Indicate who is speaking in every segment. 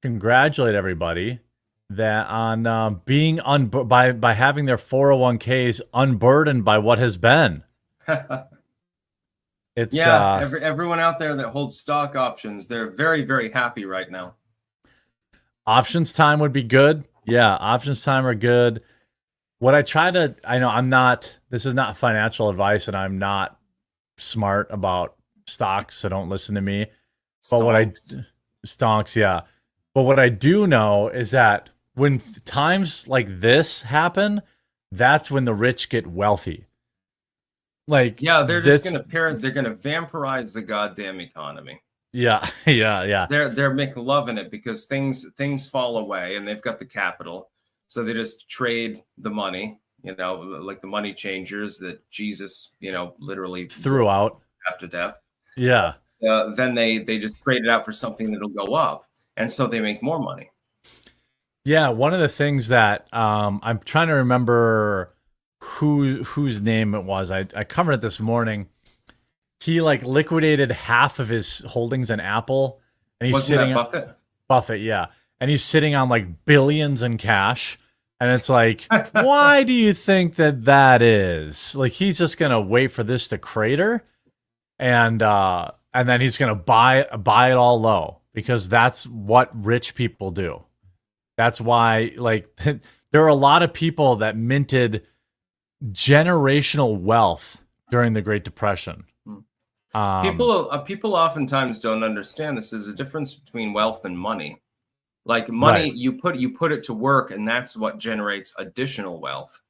Speaker 1: congratulate everybody that on being by having their 401ks unburdened by what has been. It's
Speaker 2: Yeah, everyone out there that holds stock options, they're very, very happy right now.
Speaker 1: Options time would be good. Yeah, options time are good. What I know I'm not, this is not financial advice and I'm not smart about stocks, so don't listen to me. But stonks, yeah. But what I do know is that when times like this happen, that's when the rich get wealthy. Like,
Speaker 2: yeah, they're just gonna they're gonna vampirize the goddamn economy.
Speaker 1: Yeah, yeah.
Speaker 2: They're McLovin' it because things fall away and they've got the capital, so they just trade the money. Like the money changers that Jesus, literally
Speaker 1: threw out
Speaker 2: after death.
Speaker 1: Yeah.
Speaker 2: Then they just trade it out for something that'll go up, and so they make more money.
Speaker 1: Yeah, one of the things that I'm trying to remember whose name it was. I covered it this morning. He like liquidated half of his holdings in Apple, and he's
Speaker 2: Wasn't that Buffett?
Speaker 1: Buffett, yeah, and he's sitting on like billions in cash. And it's like, why do you think that is? Like, he's just gonna wait for this to crater, and then he's gonna buy it all low because that's what rich people do. That's why, like, there are a lot of people that minted generational wealth during the Great Depression.
Speaker 2: People oftentimes don't understand this. There's a difference between wealth and money. Like money, right. you put it to work, and that's what generates additional wealth.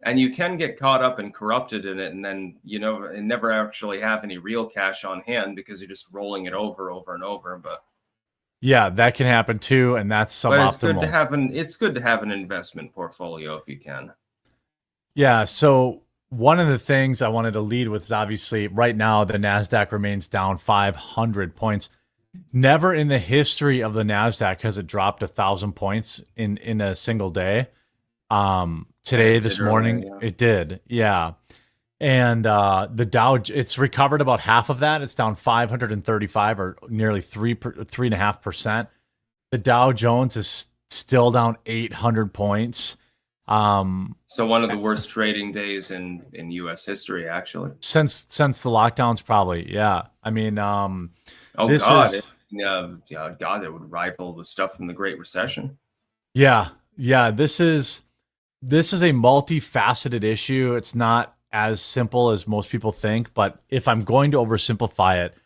Speaker 2: And you can get caught up and corrupted in it, and then and never actually have any real cash on hand because you're just rolling it over and over. But
Speaker 1: yeah, that can happen too, and that's suboptimal.
Speaker 2: But it's good to have an investment portfolio if you can.
Speaker 1: Yeah. So one of the things I wanted to lead with is obviously right now the NASDAQ remains down 500 points. Never in the history of the NASDAQ has it dropped 1,000 points in a single day. Today, this morning, it did. Yeah. And the Dow, it's recovered about half of that. It's down 535 or nearly 3.5%. The Dow Jones is still down 800 points.
Speaker 2: So one of the worst trading days in U.S. history, actually.
Speaker 1: Since the lockdowns, probably. Yeah. I mean,
Speaker 2: God, it would rival the stuff from the Great Recession.
Speaker 1: Yeah. This is a multifaceted issue. It's not as simple as most people think, but if I'm going to oversimplify it,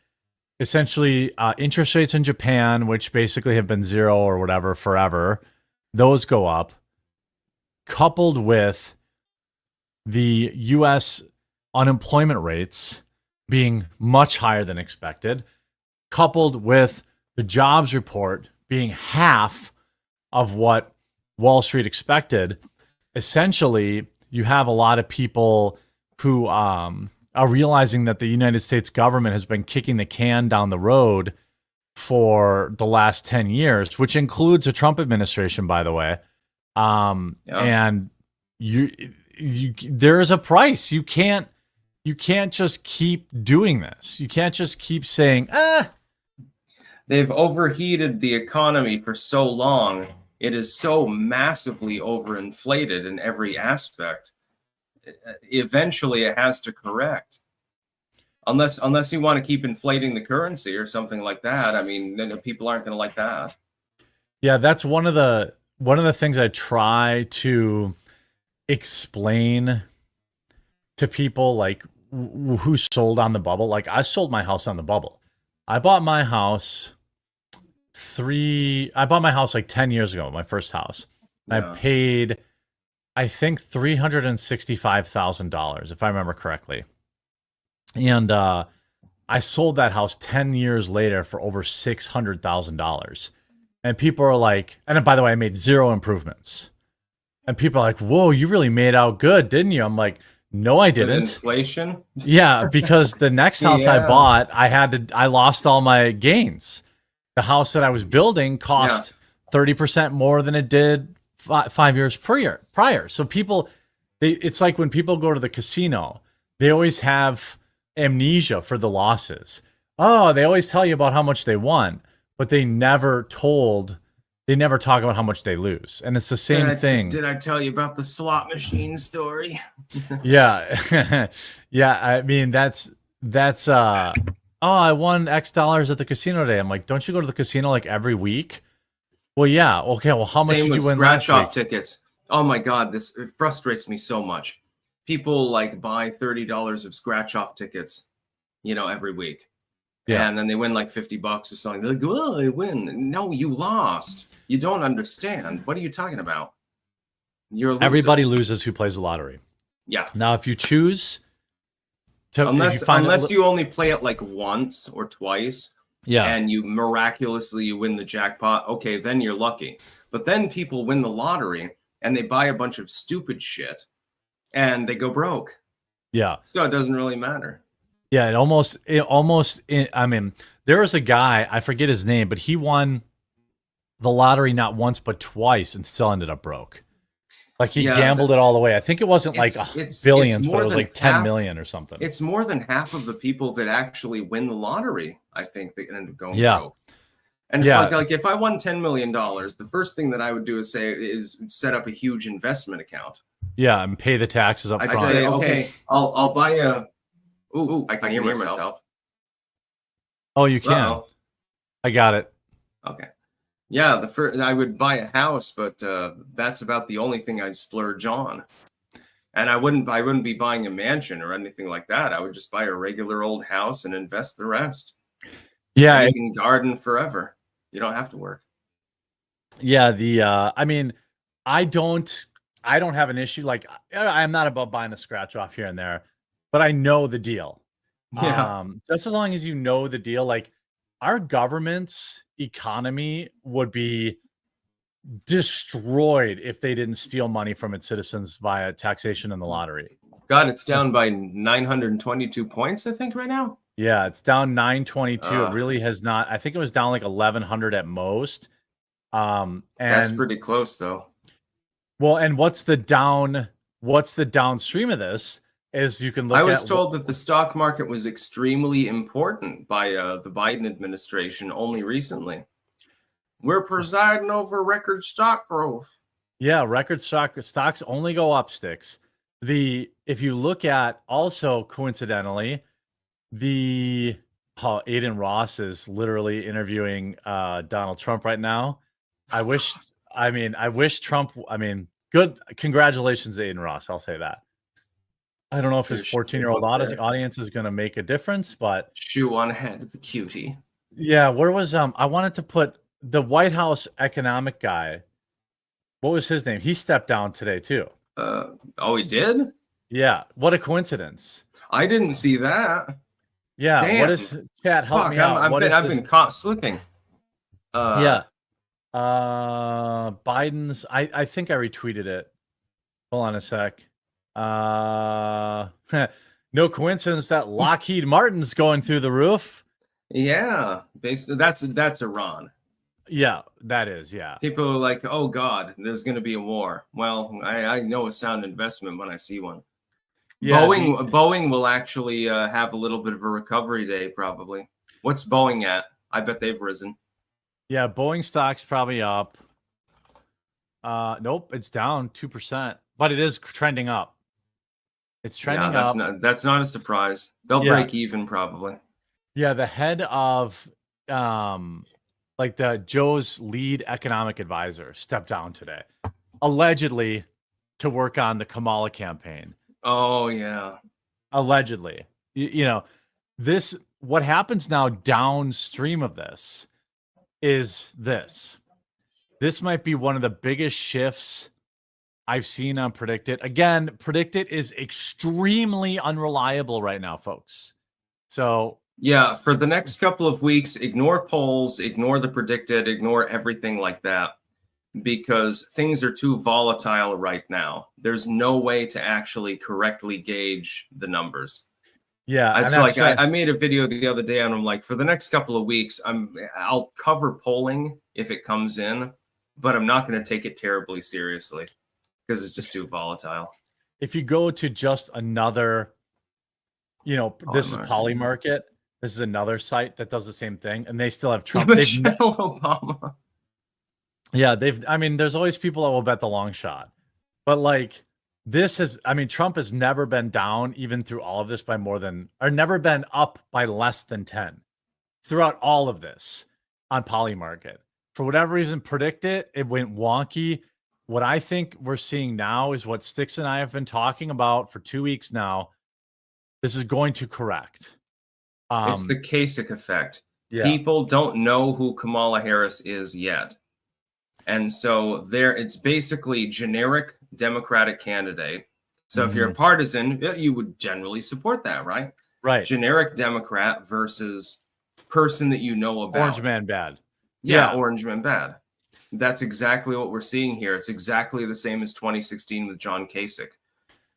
Speaker 1: essentially interest rates in Japan, which basically have been zero or whatever forever, those go up, coupled with the U.S. unemployment rates being much higher than expected, coupled with the jobs report being half of what Wall Street expected. Essentially, you have a lot of people who are realizing that the United States government has been kicking the can down the road for the last 10 years, which includes the Trump administration, by the way. And there is a price. You can't just keep doing this. You can't just keep saying,
Speaker 2: They've overheated the economy for so long. It is so massively overinflated in every aspect. Eventually, it has to correct. Unless you want to keep inflating the currency or something like that. I mean, then people aren't going to like that.
Speaker 1: Yeah, that's one of the things I try to explain to people, like who sold on the bubble. Like, I sold my house on the bubble. I bought my house like 10 years ago, my first house. Yeah. I paid, I think, $365,000, if I remember correctly. And I sold that house 10 years later for over $600,000. And people are like, and by the way, I made zero improvements. And people are like, whoa, you really made out good, didn't you? I'm like, no, I didn't.
Speaker 2: With inflation?
Speaker 1: Yeah, because the next house I bought, I lost all my gains. The house that I was building cost 30% more than it did 5 years prior. So it's like when people go to the casino, they always have amnesia for the losses. Oh, they always tell you about how much they won. but they never talk about how much they lose. And it's the same thing.
Speaker 2: Did I tell you about the slot machine story?
Speaker 1: Yeah. Yeah. I mean, that's, oh, I won X dollars at the casino today. I'm like, don't you go to the casino like every week? Well, yeah. Okay. Well, how much did you win last week?
Speaker 2: Scratch-off tickets. Oh my God, it frustrates me so much. People like buy $30 of scratch-off tickets, every week. Yeah. And then they win like $50 or something. They're like, oh, I win. No, you lost. You don't understand. What are you talking about? You're a loser.
Speaker 1: Everybody loses who plays the lottery.
Speaker 2: Yeah.
Speaker 1: Now, if you choose to,
Speaker 2: unless you only play it like once or twice,
Speaker 1: yeah,
Speaker 2: and you miraculously win the jackpot, okay, then you're lucky. But then people win the lottery and they buy a bunch of stupid shit and they go broke.
Speaker 1: Yeah.
Speaker 2: So it doesn't really matter.
Speaker 1: Yeah, I mean, there was a guy, I forget his name, but he won the lottery not once but twice and still ended up broke. Like he gambled it all the way. I think it wasn't like billions, but it was like 10 million or something.
Speaker 2: It's more than half of the people that actually win the lottery, I think, that end up going broke. And it's like if I won $10 million, the first thing that I would do is set up a huge investment account.
Speaker 1: Yeah, and pay the taxes up front.
Speaker 2: I'd say, okay, I'll buy a... Ooh, I can hear myself.
Speaker 1: Oh, you can.
Speaker 2: Uh-oh.
Speaker 1: I got it.
Speaker 2: Okay. Yeah, I would buy a house, but that's about the only thing I'd splurge on. And I wouldn't be buying a mansion or anything like that. I would just buy a regular old house and invest the rest.
Speaker 1: Yeah,
Speaker 2: and you can garden forever. You don't have to work.
Speaker 1: Yeah, I mean, I don't have an issue. Like, I'm not about buying a scratch off here and there, but I know the deal.
Speaker 2: Yeah.
Speaker 1: Just as long as you know the deal, like our government's economy would be destroyed if they didn't steal money from its citizens via taxation and the lottery.
Speaker 2: God, it's down by 922 points, I think, right now.
Speaker 1: Yeah, it's down 922. It really has not. I think it was down like 1,100 at most. And
Speaker 2: that's pretty close, though.
Speaker 1: Well, and what's the downstream of this is you can look at...
Speaker 2: I was told that the stock market was extremely important by the Biden administration only recently. We're presiding over record stock growth.
Speaker 1: Yeah, record stocks only go up, Styx. If you look at also coincidentally, Aiden Ross is literally interviewing Donald Trump right now. I wish Trump, good. Congratulations to Aiden Ross. I'll say that. I don't know if his 14-year-old audience is going to make a difference, but
Speaker 2: shoe on head, the cutie.
Speaker 1: Yeah, where was I wanted to put the White House economic guy. What was his name? He stepped down today too.
Speaker 2: Oh, he did?
Speaker 1: Yeah. What a coincidence.
Speaker 2: I didn't see that.
Speaker 1: Yeah.
Speaker 2: Damn.
Speaker 1: What is chat? Help me out.
Speaker 2: I've been caught slipping.
Speaker 1: Yeah. Biden's. I think I retweeted it. Hold on a sec. No coincidence that Lockheed Martin's going through the roof.
Speaker 2: Yeah, basically that's Iran.
Speaker 1: Yeah, that is. Yeah,
Speaker 2: people are like, oh God, there's going to be a war. Well, I know a sound investment when I see one. Yeah, Boeing will actually have a little bit of a recovery day probably. What's Boeing at? I bet they've risen. Yeah,
Speaker 1: Boeing stock's probably up. Nope, it's down 2%, but it is trending up. It's trending up.
Speaker 2: That's not a surprise. They'll break even probably.
Speaker 1: Yeah, the head of like Joe's lead economic advisor stepped down today, allegedly to work on the Kamala campaign.
Speaker 2: Oh yeah.
Speaker 1: Allegedly. What happens now downstream of this is this. This might be one of the biggest shifts I've seen on Predicted. Again, Predicted is extremely unreliable right now, folks. So
Speaker 2: yeah, for the next couple of weeks, ignore polls, ignore the Predicted, ignore everything like that, because things are too volatile right now. There's no way to actually correctly gauge the numbers.
Speaker 1: Yeah,
Speaker 2: it's like I made a video the other day, and I'm like, for the next couple of weeks, I'll cover polling if it comes in, but I'm not going to take it terribly seriously because it's just too volatile.
Speaker 1: If you go to just another, this is Polymarket. This is another site that does the same thing, and they still have
Speaker 2: Yeah,
Speaker 1: Trump.
Speaker 2: Michelle Obama.
Speaker 1: Yeah, I mean, there's always people that will bet the long shot. But like Trump has never been down even through all of this by never been up by less than 10 throughout all of this on Polymarket. For whatever reason, it went wonky. What I think we're seeing now is what Styx and I have been talking about for 2 weeks now. This is going to correct.
Speaker 2: It's the Kasich effect.
Speaker 1: Yeah.
Speaker 2: People don't know who Kamala Harris is yet. And so it's basically generic Democratic candidate. So if you're a partisan, you would generally support that, right?
Speaker 1: Right.
Speaker 2: Generic Democrat versus person that you know about.
Speaker 1: Orange man bad.
Speaker 2: Yeah, orange man bad. That's exactly what we're seeing here. It's exactly the same as 2016 with John Kasich.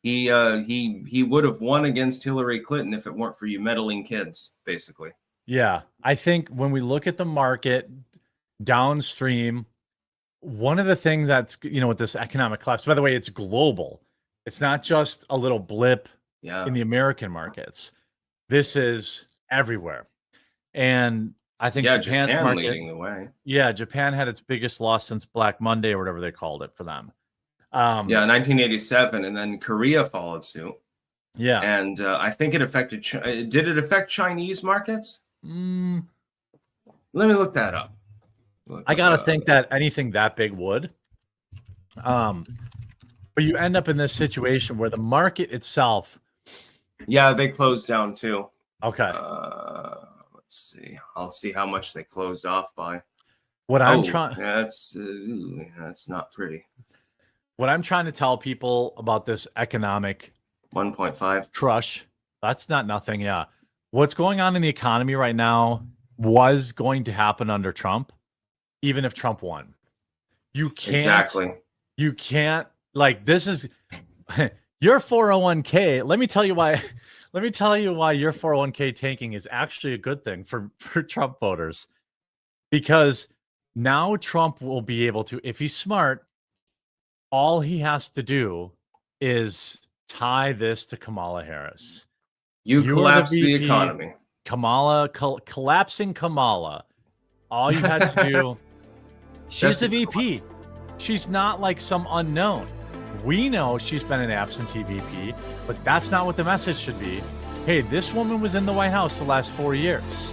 Speaker 2: He would have won against Hillary Clinton if it weren't for you meddling kids, basically.
Speaker 1: Yeah. I think when we look at the market downstream, one of the things that's, with this economic collapse, by the way, it's global. It's not just a little blip in the American markets. This is everywhere. And I think Japan's market
Speaker 2: leading the way.
Speaker 1: Yeah, Japan had its biggest loss since Black Monday or whatever they called it for them.
Speaker 2: 1987, and then Korea followed suit.
Speaker 1: Yeah,
Speaker 2: and I think it affected. Did it affect Chinese markets? Let me look that up.
Speaker 1: I gotta think that anything that big would. But you end up in this situation where the market itself.
Speaker 2: Yeah, they closed down too.
Speaker 1: Okay.
Speaker 2: Let's see. I'll see how much they closed off by.
Speaker 1: What I'm trying.
Speaker 2: That's not pretty.
Speaker 1: What I'm trying to tell people about this economic
Speaker 2: 1.5
Speaker 1: crush, that's not nothing. Yeah. What's going on in the economy right now was going to happen under Trump, even if Trump won. You can't this is your 401k. Let me tell you why your 401k tanking is actually a good thing for Trump voters, because now Trump will be able to, if he's smart, all he has to do is tie this to Kamala Harris.
Speaker 2: You collapse the economy.
Speaker 1: Collapsing Kamala. All you had to do. She's the VP. She's not like some unknown. We know she's been an absentee VP, but that's not what the message should be. Hey, this woman was in the White House the last 4 years.